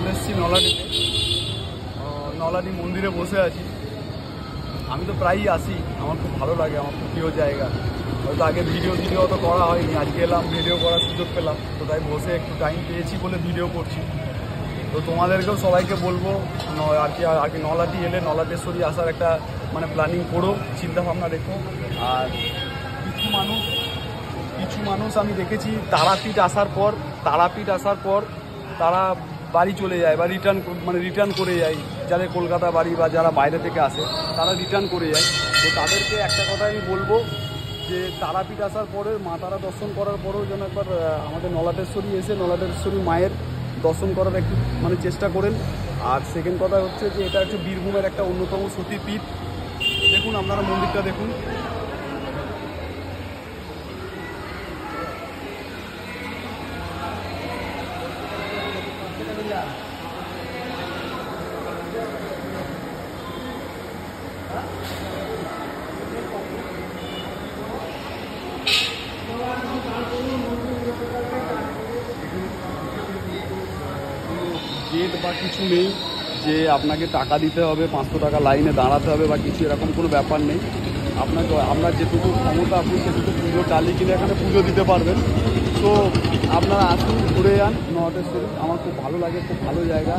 চলে এসেছি নলাডিতে। নলাডি মন্দিরে বসে আছি। আমি তো প্রায়ই আসি, আমার খুব ভালো লাগে, আমার খুব প্রিয় জায়গা। হয়তো আগে ভিডিও অত করা হয়নি, আজকে এলাম ভিডিও করার সুযোগ পেলাম, তো তাই বসে একটু টাইম পেয়েছি বলে ভিডিও করছি। তো তোমাদেরকেও সবাইকে বলবো আর কি নলাডি এলে নলাটেশ্বরী আসার একটা মানে প্ল্যানিং করো, চিন্তাভাবনা রেখো। আর কিছু মানুষ আমি দেখেছি তারাপীঠ আসার পর তারা বাড়ি চলে যায় বা রিটার্ন করে যায়। যাদের কলকাতা বাড়ি বা যারা বাইরে থেকে আসে তারা রিটার্ন করে যায়। তো তাদেরকে একটা কথা আমি বলবো যে তারাপীঠ আসার পরে মা তারা দর্শন করার পরেও যেন একবার আমাদের নলাটেশ্বরী এসে নলাটেশ্বরী মায়ের দর্শন করার একটু মানে চেষ্টা করেন। আর সেকেন্ড কথা হচ্ছে যে এটা হচ্ছে বীরভূমের একটা অন্যতম সতীপীঠ। দেখুন আপনারা মন্দিরটা দেখুন। গেট বা কিছু নেই যে আপনাকে টাকা দিতে হবে, 500 টাকা লাইনে দাঁড়াতে হবে বা কিছু, এরকম কোনো ব্যাপার নেই। আপনার যেটুকু ক্ষমতা আপনি সেটুকু পুজো ডালি কিনে এখানে পুজো দিতে পারবেন। তো আপনারা আসুন, ঘুরে যান নলাটেশ্বরী। আমার খুব ভালো লাগে, খুব ভালো জায়গা।